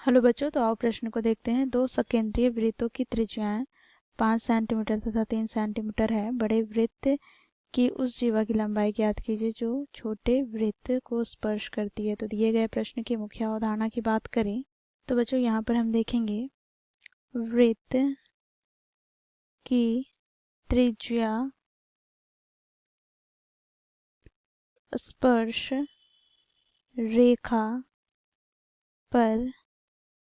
Hello बच्चों, तो आओ प्रश्न को देखते हैं। दो सकेंद्रीय वृत्तों की त्रिज्याएं 5 सेंटीमीटर तथा 3 सेंटीमीटर है। बड़े वृत्त की उस जीवा की लंबाई ज्ञात कीजिए जो छोटे वृत्त को स्पर्श करती है। तो दिए गए प्रश्न की मुख्य अवधारणा की बात करें तो बच्चों यहाँ पर हम देखेंगे वृत्त की त्रिज्या स्पर्श रेखा पर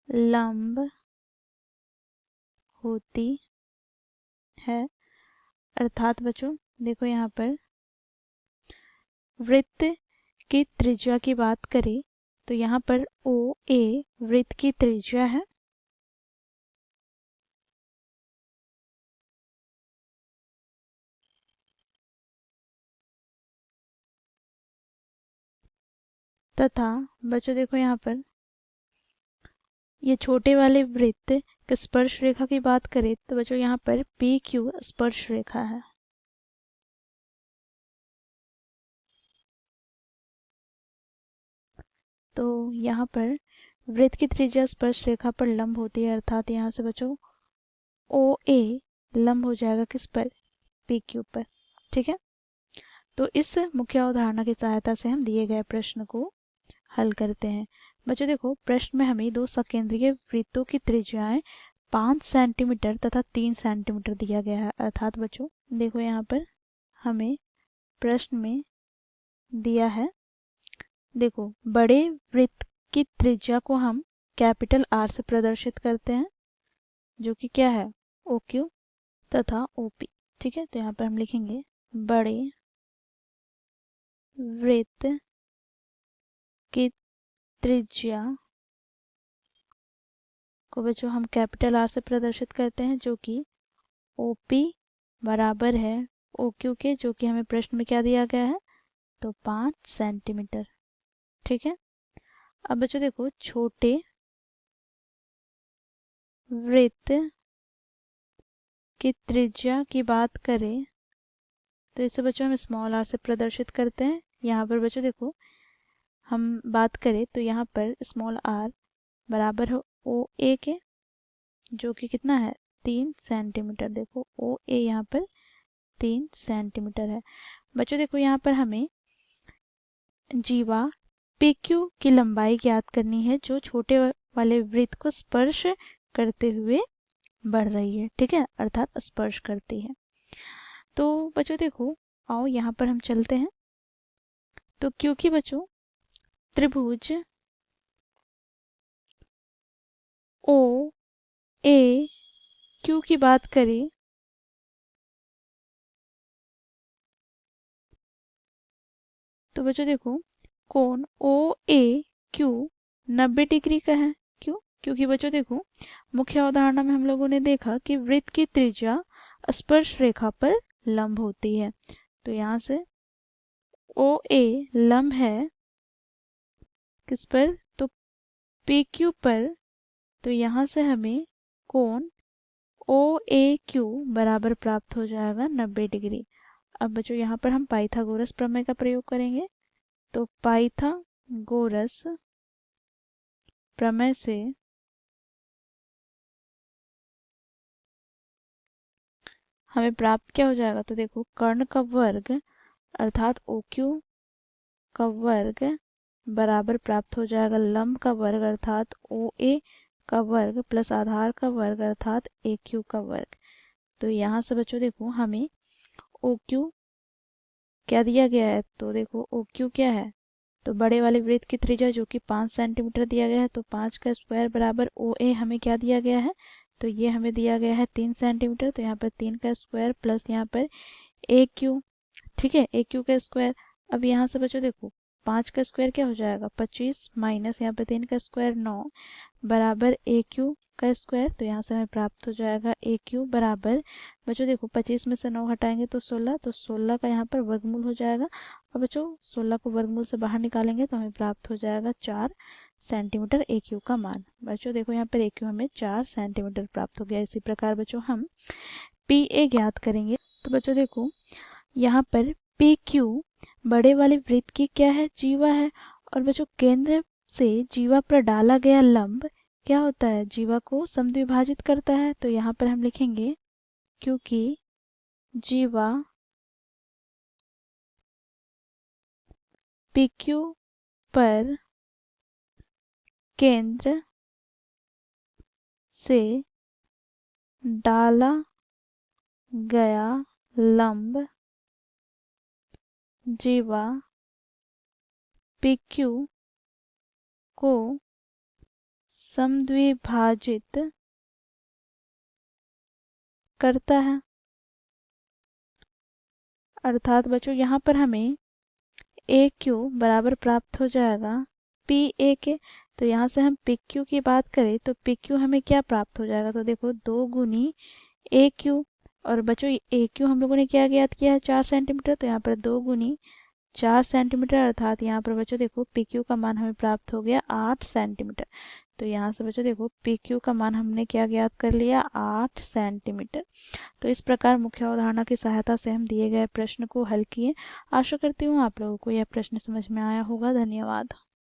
लंब होती है। अर्थात बच्चों देखो यहाँ पर वृत्त की त्रिज्या की बात करें तो यहाँ पर ओ ए वृत्त की त्रिज्या है तथा बच्चों देखो यहाँ पर ये छोटे वाले वृत्त के स्पर्श रेखा की बात करें तो बच्चों यहाँ पर पी क्यू स्पर्श रेखा है। तो यहाँ पर वृत्त की त्रिज्या स्पर्श रेखा पर लंब होती है। अर्थात यहाँ से बच्चों ओ ए लंब हो जाएगा किस पर, पी क्यू पर। ठीक है, तो इस मुख्य अवधारणा की सहायता से हम दिए गए प्रश्न को हल करते हैं। बच्चों देखो प्रश्न में हमें दो सकेंद्रीय वृत्तों की त्रिज्याएं 5 सेंटीमीटर तथा 3 सेंटीमीटर दिया गया है। अर्थात बच्चों देखो यहाँ पर हमें प्रश्न में दिया है, देखो बड़े वृत्त की त्रिज्या को हम कैपिटल आर से प्रदर्शित करते हैं जो कि क्या है, ओ क्यू तथा ओ पी। ठीक है, तो यहाँ पर हम लिखेंगे बड़े वृत्त की त्रिज्या को बच्चों हम कैपिटल आर से प्रदर्शित करते हैं जो कि ओ पी बराबर है ओ क्यू के, जो कि हमें प्रश्न में क्या दिया गया है, तो 5 सेंटीमीटर। ठीक है, अब बच्चों देखो छोटे वृत्त की त्रिज्या की बात करें तो इसे बच्चों हम स्मॉल आर से प्रदर्शित करते हैं। यहाँ पर बच्चों देखो हम बात करें तो यहाँ पर स्मॉल आर बराबर है ओ ए के, जो कि कितना है 3 सेंटीमीटर। देखो ओ ए यहाँ पर 3 सेंटीमीटर है। बच्चों देखो यहाँ पर हमें जीवा पी क्यू की लंबाई ज्ञात करनी है जो छोटे वाले वृत्त को स्पर्श करते हुए बढ़ रही है। ठीक है, अर्थात स्पर्श करती है। तो बच्चों देखो आओ यहाँ पर हम चलते हैं। तो क्योंकि बच्चों त्रिभुज ओ ए क्यू की बात करें तो बच्चों देखो कोण ओ ए क्यू 90 डिग्री का है। क्यों, क्योंकि बच्चों देखो मुख्य अवधारणा में हम लोगों ने देखा कि वृत्त की त्रिज्या स्पर्श रेखा पर लंब होती है। तो यहाँ से ओ ए लंब है किस पर, तो पी क्यू पर। तो यहाँ से हमें कोण ओ ए क्यू बराबर प्राप्त हो जाएगा 90 डिग्री। अब बच्चों यहाँ पर हम पाइथागोरस प्रमेय का प्रयोग करेंगे। तो पाइथागोरस प्रमेय से हमें प्राप्त क्या हो जाएगा, तो देखो कर्ण का वर्ग अर्थात ओ क्यू का वर्ग बराबर प्राप्त हो जाएगा लंब का वर्ग अर्थात ओ ए का वर्ग प्लस आधार का वर्ग अर्थात ए क्यू का वर्ग। तो यहाँ से बच्चों देखो हमें ओ क्यू क्या दिया गया है, तो देखो ओ क्यू क्या है, तो बड़े वाले वृत्त की त्रिज्या जो कि 5 सेंटीमीटर दिया गया है। तो 5 का स्क्वायर बराबर ओ ए हमें क्या दिया गया है, तो ये हमें दिया गया है 3 सेंटीमीटर। तो यहाँ पर 3 का स्क्वायर प्लस यहाँ पर ए क्यू। ठीक है, ए क्यू का स्क्वायर। अब यहाँ से बच्चों देखो 5 का स्क्वायर क्या हो जाएगा 25 माइनस यहाँ पे 3 का स्क्वायर 9 बराबर ए क्यू का स्क्वायर। तो यहाँ से हमें प्राप्त हो जाएगा ए क्यू बराबर बच्चों देखो 25 में से 9 हटाएंगे तो 16, तो 16 का यहाँ पर वर्गमूल हो जाएगा। और बच्चों 16 को वर्गमूल से बाहर निकालेंगे तो हमें प्राप्त हो जाएगा 4 सेंटीमीटर ए क्यू का मान। बच्चों देखो यहाँ पर ए क्यू हमें 4 सेंटीमीटर प्राप्त हो गया। इसी प्रकार बच्चों हम पी ए ज्ञात करेंगे। तो बच्चों देखो यहाँ पर पी क्यू बड़े वाले वृत्त की क्या है, जीवा है। और बच्चों केंद्र से जीवा पर डाला गया लंब क्या होता है, जीवा को समद्विभाजित करता है। तो यहाँ पर हम लिखेंगे क्योंकि जीवा PQ पर केंद्र से डाला गया लंब जीवा PQ को समद्विभाजित करता है। अर्थात बच्चों यहाँ पर हमें AQ बराबर प्राप्त हो जाएगा PA के। तो यहाँ से हम PQ की बात करें तो PQ हमें क्या प्राप्त हो जाएगा, तो देखो 2 गुनी AQ। और बच्चों AQ हम लोगों ने क्या ज्ञात किया है, 4 सेंटीमीटर। तो यहाँ पर 2 गुनी 4 सेंटीमीटर, अर्थात यहाँ पर बच्चों देखो PQ का मान हमें प्राप्त हो गया 8 सेंटीमीटर। तो यहाँ से बच्चों देखो PQ का मान हमने क्या ज्ञात कर लिया, 8 सेंटीमीटर। तो इस प्रकार मुख्य अवधारणा की सहायता से हम दिए गए प्रश्न को हल किए। आशा करती हूँ आप लोगों को यह प्रश्न समझ में आया होगा। धन्यवाद।